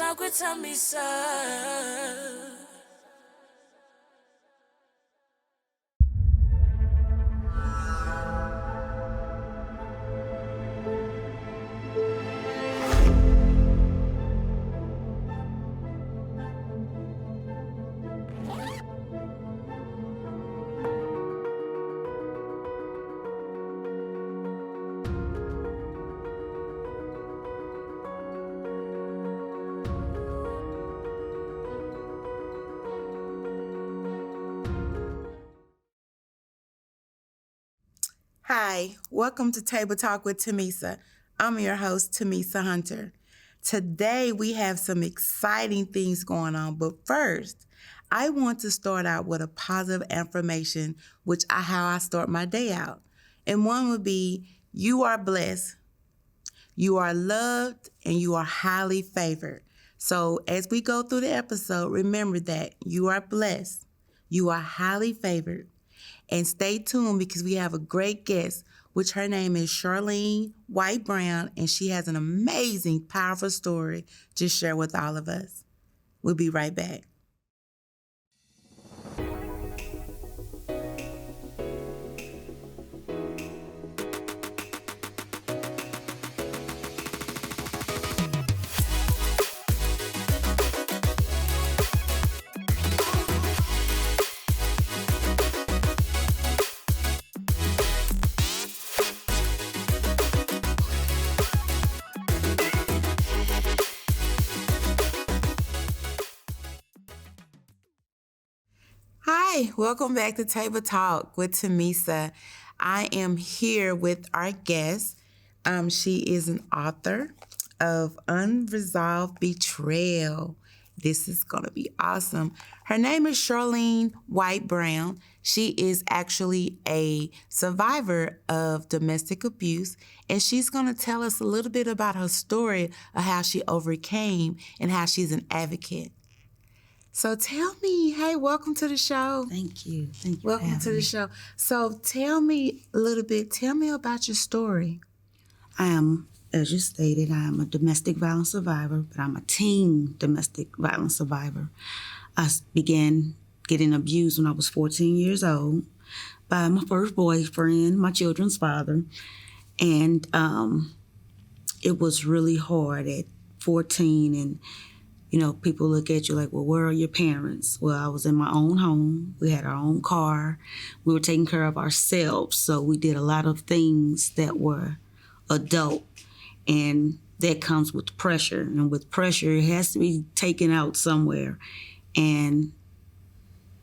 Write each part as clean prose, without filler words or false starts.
talk with Tamisa. Hi, welcome to Table Talk with Tamisa. I'm your host, Tamisa Hunter. Today we have some exciting things going on, but first, I want to start out with a positive affirmation, how I start my day out. And one would be, you are blessed, you are loved, and you are highly favored. So as we go through the episode, remember that you are blessed, you are highly favored. And stay tuned because we have a great guest, which her name is Charlene Brown, and she has an amazing, powerful story to share with all of us. We'll be right back. Hi, welcome back to Table Talk with Tamisa. I am here with our guest. She is an author of Unresolved Betrayal. This is going to be awesome. Her name is Charlene Brown. She is actually a survivor of domestic abuse, and she's going to tell us a little bit about her story of how she overcame and how she's an advocate. So tell me, hey, welcome to the show. Thank you. Thank you. Welcome to the show. So tell me about your story. I am, as you stated, I am a domestic violence survivor, but I'm a teen domestic violence survivor. I began getting abused when I was 14 years old by my first boyfriend, my children's father. And it was really hard at 14, and you know, people look at you like, well, where are your parents? Well, I was in my own home. We had our own car. We were taking care of ourselves. So we did a lot of things that were adult. And that comes with pressure. And with pressure, it has to be taken out somewhere. And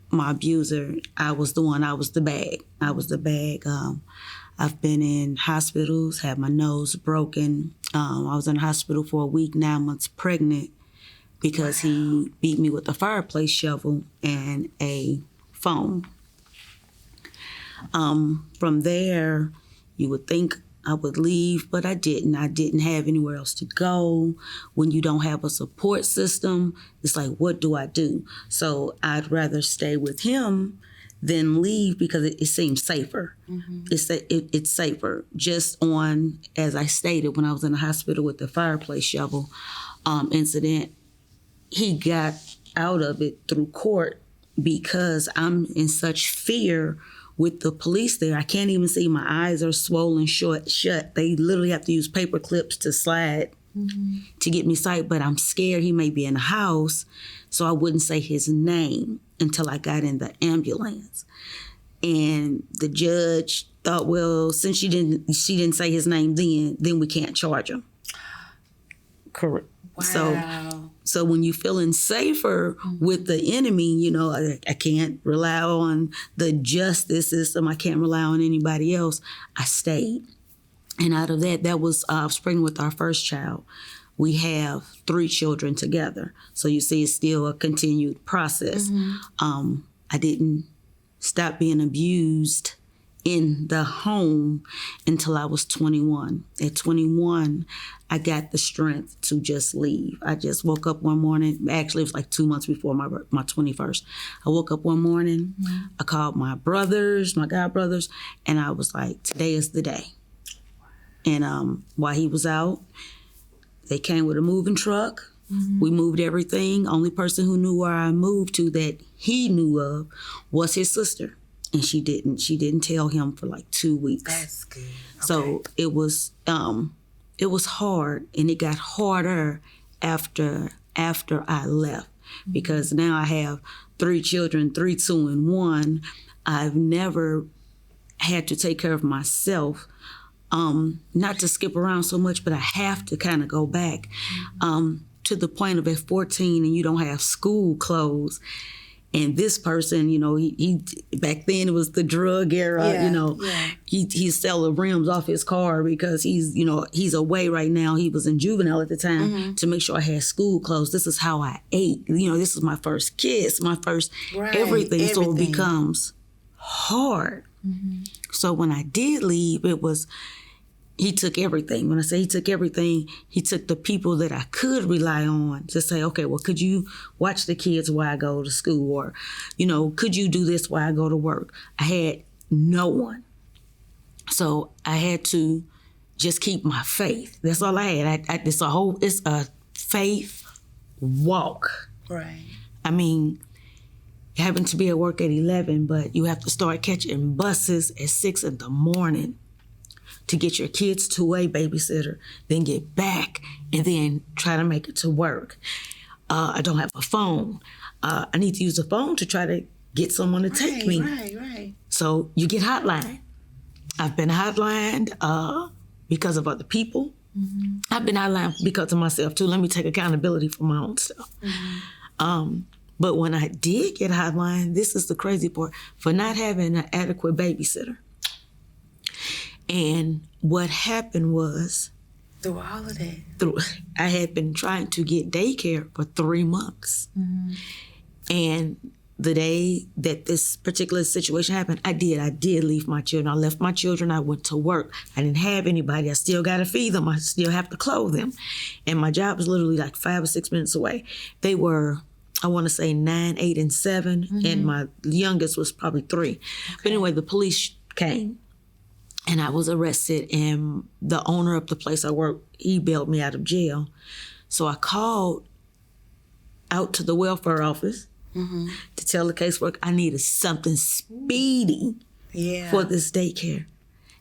my abuser, I was the bag. I've been in hospitals, had my nose broken. I was in the hospital for a week, 9 months pregnant, because he beat me with a fireplace shovel and a phone. From there, you would think I would leave, but I didn't. I didn't have anywhere else to go. When you don't have a support system, it's like, what do I do? So I'd rather stay with him than leave because it seems safer. Mm-hmm. It's safer. Just on, as I stated, when I was in the hospital with the fireplace shovel incident, he got out of it through court because I'm in such fear with the police there. I can't even see. My eyes are swollen shut. They literally have to use paper clips to slide to get me sight, but I'm scared he may be in the house, so I wouldn't say his name until I got in the ambulance. And the judge thought, well, since she didn't say his name then we can't charge him. Correct. Wow. So when you're feeling safer with the enemy, you know, I can't rely on the justice system. I can't rely on anybody else. I stayed. And out of that was, I was pregnant with our first child. We have 3 children together. So you see, it's still a continued process. Mm-hmm. I didn't stop being abused in the home until I was 21. At 21, I got the strength to just leave. I just woke up one morning. Actually, it was like 2 months before my 21st. I woke up one morning. Mm-hmm. I called my brothers, my god brothers, and I was like, today is the day. And while he was out, they came with a moving truck. We moved everything. Only person who knew where I moved to that he knew of was his sister. And she didn't tell him for like 2 weeks. That's good. Okay. So it was hard, and it got harder after I left, because now I have 3 children, 3, 2, and 1. I've never had to take care of myself. Not to skip around so much, but I have to kind of go back to the point of at 14 and you don't have school clothes. And this person, he back then it was the drug era, he's selling rims off his car because he's away right now. He was in juvenile at the time to make sure I had school clothes. This is how I ate. This is my first kiss, my first everything. So it becomes hard. So when I did leave, he took everything. When I say he took everything, he took the people that I could rely on to say, okay, well, could you watch the kids while I go to school? Or, could you do this while I go to work? I had no one. So I had to just keep my faith. That's all I had. It's a faith walk. Right. I mean, having to be at work at 11, but you have to start catching buses at 6 in the morning to get your kids to a babysitter, then get back, and then try to make it to work. I don't have a phone. I need to use a phone to try to get someone to take me. Right. So you get hotline. I've been hotlined because of other people. I've been hotlined because of myself too. Let me take accountability for my own stuff. But when I did get hotline, this is the crazy part, for not having an adequate babysitter. And what happened was, through all of that, I had been trying to get daycare for 3 months. And the day that this particular situation happened, I did leave my children. I left my children. I went to work. I didn't have anybody. I still got to feed them. I still have to clothe them. And my job was literally like 5 or 6 minutes away. They were, I want to say 9, 8, and 7. And my youngest was probably 3. Okay. But anyway, the police came. And I was arrested, and the owner of the place I worked, he bailed me out of jail. So I called out to the welfare office to tell the caseworker I needed something speedy for this daycare.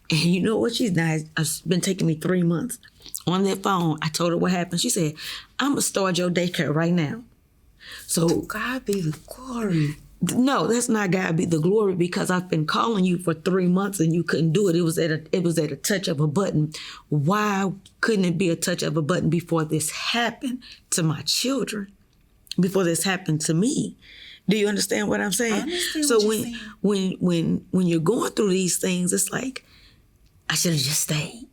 And you know what she's done? It's been taking me 3 months. On that phone, I told her what happened. She said, I'm going to start your daycare right now. So to God be the glory. No, that's not God be the glory, because I've been calling you for 3 months and you couldn't do it. It was at a touch of a button. Why couldn't it be a touch of a button before this happened to my children? Before this happened to me? Do you understand what I'm saying? I understand so what you're saying. when you're going through these things, it's like, I should have just stayed.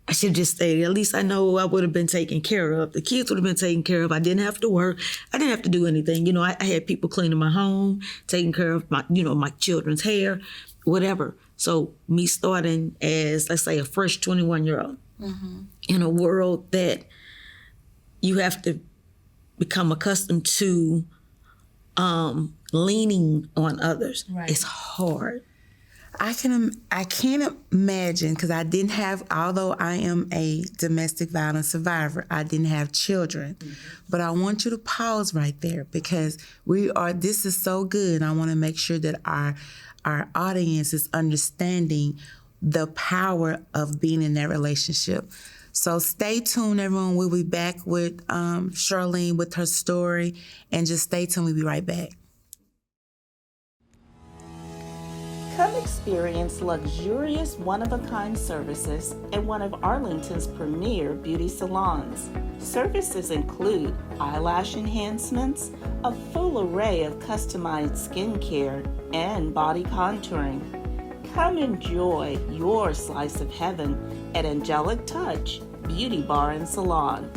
At least I know I would have been taken care of. The kids would have been taken care of. I didn't have to work. I didn't have to do anything. I had people cleaning my home, taking care of my children's hair, whatever. So me starting as, let's say, a fresh 21-year-old in a world that you have to become accustomed to leaning on others. Right. It's hard. I can't imagine, because I didn't have, although I am a domestic violence survivor, I didn't have children. But I want you to pause right there, because this is so good. I want to make sure that our audience is understanding the power of being in that relationship. So stay tuned, everyone. We'll be back with Charlene with her story, and just stay tuned. We'll be right back. Come experience luxurious, one-of-a-kind services in one of Arlington's premier beauty salons. Services include eyelash enhancements, a full array of customized skincare, and body contouring. Come enjoy your slice of heaven at Angelic Touch Beauty Bar and Salon.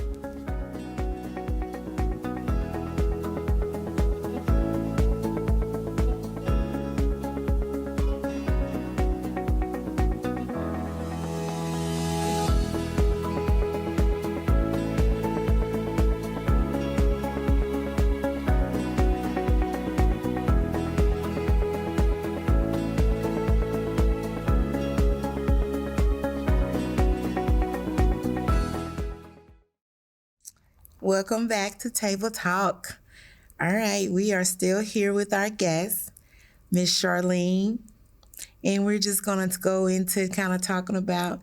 Welcome back to Table Talk. All right, we are still here with our guest, Miss Charlene, and we're just going to go into kind of talking about,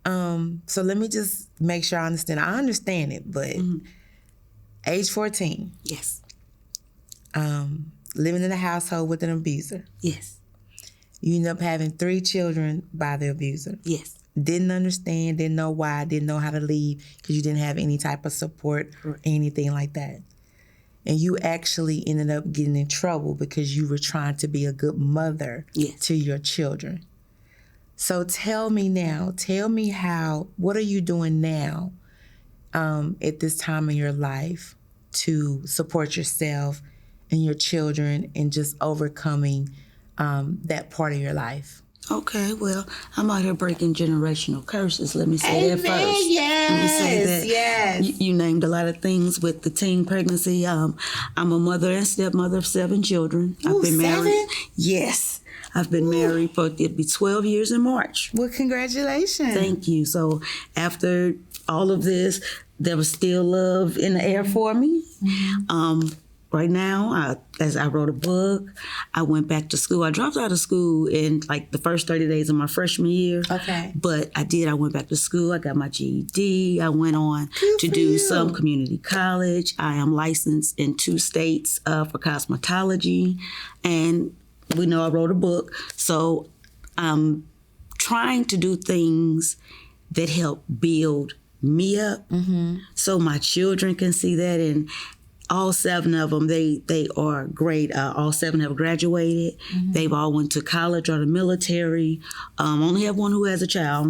so let me just make sure I understand. I understand it, but age 14, Yes. living in a household with an abuser. Yes. You end up having 3 children by the abuser. Yes. Didn't understand, didn't know why, didn't know how to leave because you didn't have any type of support or anything like that. And you actually ended up getting in trouble because you were trying to be a good mother to your children. So tell me what are you doing now at this time in your life to support yourself and your children and just overcoming that part of your life? Okay, well, I'm out here breaking generational curses. Let me say that first. Yes, Let me say that. yes. You named a lot of things with the teen pregnancy. I'm a mother and stepmother of 7 children. Ooh, I've been married. 7? Yes. I've been married for, it'll be 12 years in March. Well, congratulations. Thank you. So after all of this, there was still love in the air for me. Right now, as I wrote a book, I went back to school. I dropped out of school in like the first 30 days of my freshman year. Okay. But I went back to school. I got my GED. I went on to do you. some community college. I am licensed in 2 states for cosmetology. And we know I wrote a book. So I'm trying to do things that help build me up so my children can see that. And all 7 of them, they are great. All 7 have graduated. They've all went to college or the military. Only have one who has a child.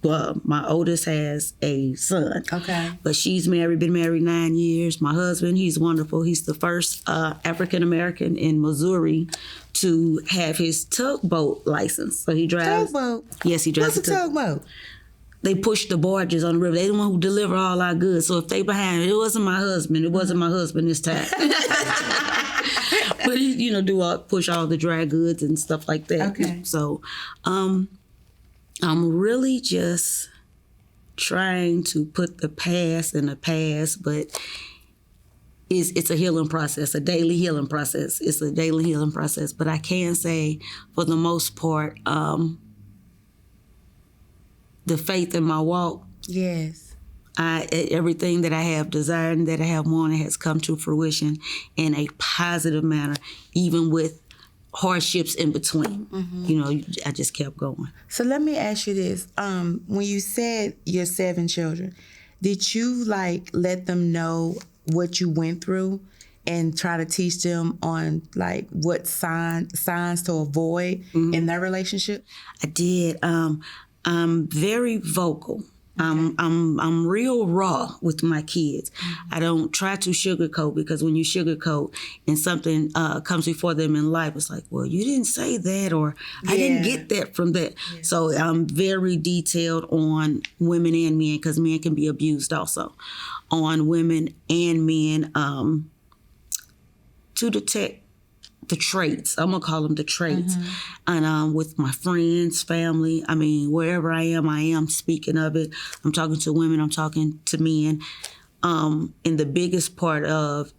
My oldest has a son. Okay. But she's married, been married 9 years. My husband, he's wonderful. He's the first African-American in Missouri to have his tugboat license. So he drives. Tugboat? Yes, he drives What's a tugboat? They push the barges on the river. They the one who deliver all our goods. So if they behind, it wasn't my husband. It wasn't my husband this time. But he, push all the dry goods and stuff like that. Okay. So, I'm really just trying to put the past in the past, but it's a healing process, a daily healing process. It's a daily healing process. But I can say, for the most part, the faith in my walk. Yes. Everything that I have desired and that I have wanted has come to fruition in a positive manner, even with hardships in between. I just kept going. So let me ask you this. When you said your 7 children, did you let them know what you went through and try to teach them on what signs to avoid in their relationship? I did. I'm very vocal. Okay. I'm real raw with my kids. I don't try to sugarcoat, because when you sugarcoat and something comes before them in life, it's like, well, you didn't say that, or I didn't get that from that. Yeah. So I'm very detailed on women and men, because men can be abused also, on women and men to detect the traits. I'm gonna call them the traits. And with my friends, family, wherever I am speaking of it. I'm talking to women, I'm talking to men. And the biggest part of,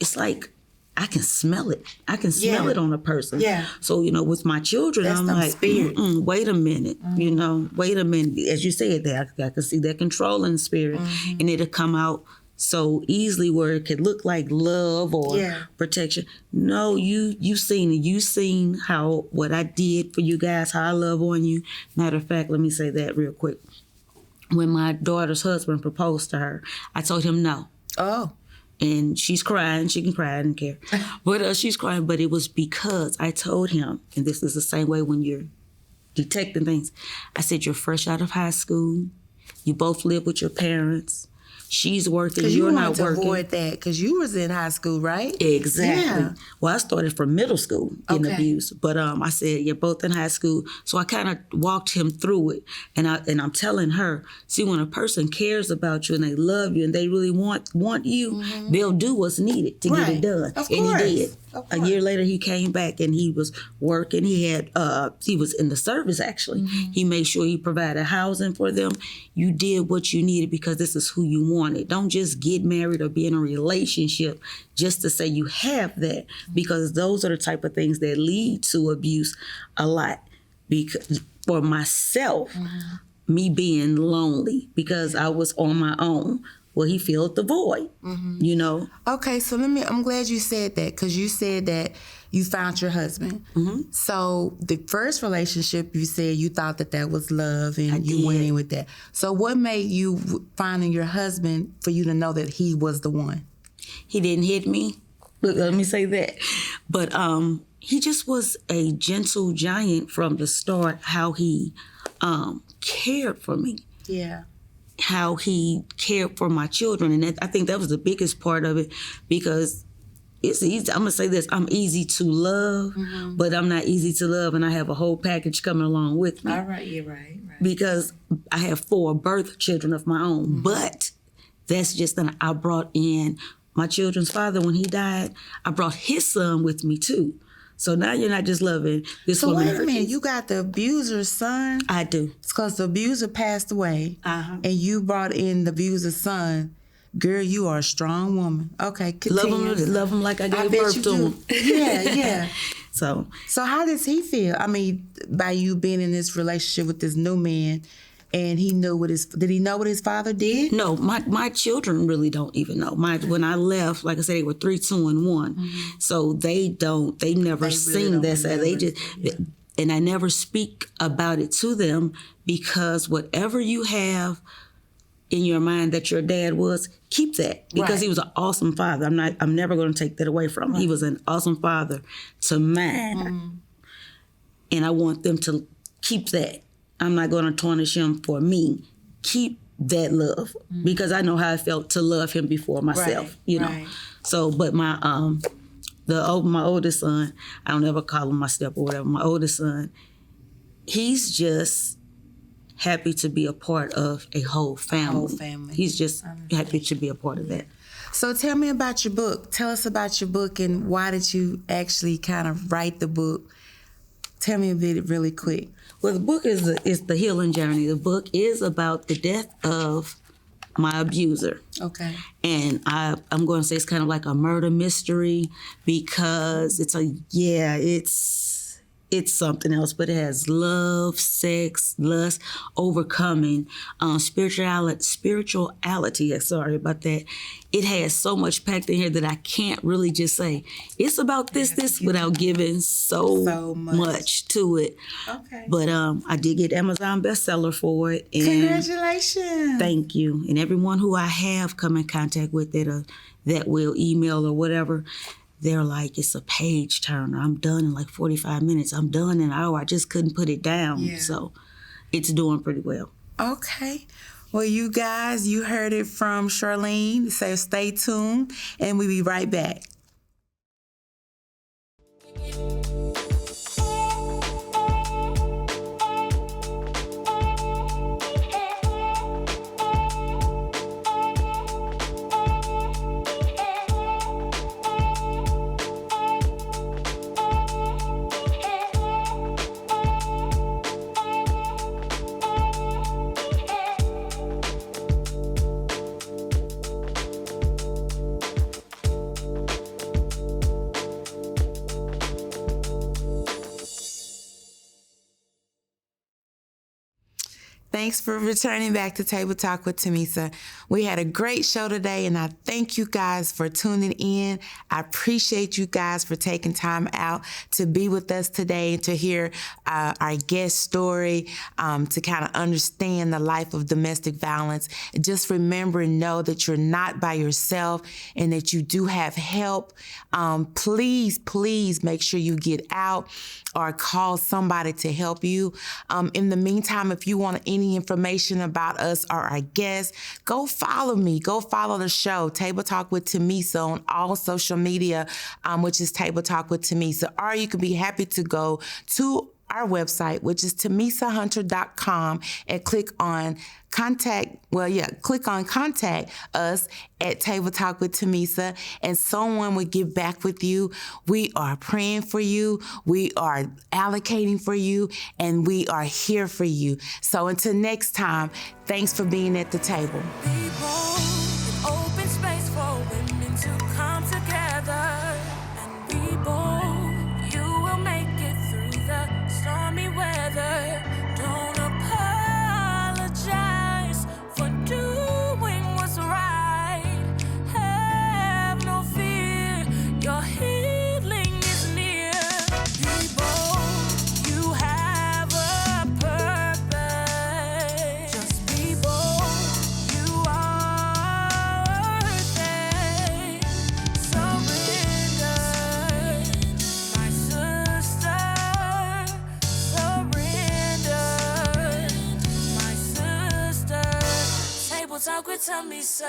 it's like, I can smell it. I can smell it on a person. Yeah. So, with my children, I'm like, wait a minute, wait a minute. As you said, I can see that controlling spirit, and it'll come out so easily where it could look like love or protection. No, you seen it. You seen what I did for you guys, how I love on you. Matter of fact, let me say that real quick. When my daughter's husband proposed to her, I told him no. Oh. And she's crying. She can cry, I didn't care. But she's crying. But it was because I told him, and this is the same way when you're detecting things. I said, you're fresh out of high school. You both live with your parents. She's working, you're not working. To avoid that, because you was in high school, right? Exactly. Yeah. Well, I started from middle school getting abused, but I said, you're both in high school. So I kind of walked him through it, and I'm telling her, see, when a person cares about you and they love you and they really want you, they'll do what's needed to get it done. Of course. And he did. A year later, he came back and he was working. He was in the service, actually. He made sure he provided housing for them. You did what you needed because this is who you want. want it. Don't just get married or be in a relationship just to say you have that, because those are the type of things that lead to abuse a lot. Because for myself, me being lonely because I was on my own. Well, he filled the void, you know. Okay, so I'm glad you said that, because you said that you found your husband. So the first relationship, you said you thought that was love and you went in with that. So what made you finding your husband for you to know that he was the one? He didn't hit me. Let me say that. But he just was a gentle giant from the start, how he cared for me. Yeah. How he cared for my children. And I think that was the biggest part of it, because it's easy. I'm going to say this. I'm easy to love, but I'm not easy to love, and I have a whole package coming along with me. All right, you're right. Because I have 4 birth children of my own. But that's just that I brought in my children's father when he died. I brought his son with me too. So now you're not just loving this woman. So wait a minute, you got the abuser's son? I do. It's because the abuser passed away, and you brought in the abuser's son. Girl, you are a strong woman. Okay, continue. Love him like I gave birth to him. Yeah. So how does he feel? I mean, by you being in this relationship with this new man, and he knew did he know what his father did? No, my children really don't even know. When I left, like I said, they were 3, 2, and 1. So they've never seen that side. And I never speak about it to them, because whatever you have in your mind that your dad was, keep that, because he was an awesome father. I'm never going to take that away from him. He was an awesome father to mine. And I want them to keep that. I'm not going to tarnish him for me. Keep that love, because I know how I felt to love him before myself, you know. So, but my oldest son, I don't ever call him my step or whatever. My oldest son, he's just happy to be a part of a whole family. He's just happy to be a part of that. So tell me about your book. Tell us about your book, and why did you actually kind of write the book? Tell me a bit really quick. Well, the book is the healing journey. The book is about the death of my abuser. Okay. And I'm going to say it's kind of like a murder mystery, because it's something else, but it has love, sex, lust, overcoming, spirituality. Sorry about that. It has so much packed in here that I can't really just say it's about this without giving so much to it. Okay. But I did get Amazon bestseller for it. And congratulations. Thank you. And everyone who I have come in contact with that will email or whatever, they're like, it's a page turner. I'm done in like 45 minutes. I'm done in an hour. I just couldn't put it down. Yeah. So it's doing pretty well. Okay. Well, you guys, you heard it from Charlene. So stay tuned, and we'll be right back. Thanks for returning back to Table Talk with Tamisa. We had a great show today, and I thank you guys for tuning in. I appreciate you guys for taking time out to be with us today and to hear our guest story, to kind of understand the life of domestic violence. Just remember and know that you're not by yourself and that you do have help. Please make sure you get out or call somebody to help you. In the meantime, if you want any information about us or our guests, go follow me. Go follow the show, Table Talk with Tamisa, on all social media, which is Table Talk with Tamisa. Or you can be happy to go to our website, which is TamisaHunter.com, and click on contact us at Table Talk with Tamisa, and someone will get back with you. We are praying for you. We are allocating for you, and we are here for you. So until next time, thanks for being at the table. Talk with Tamisa.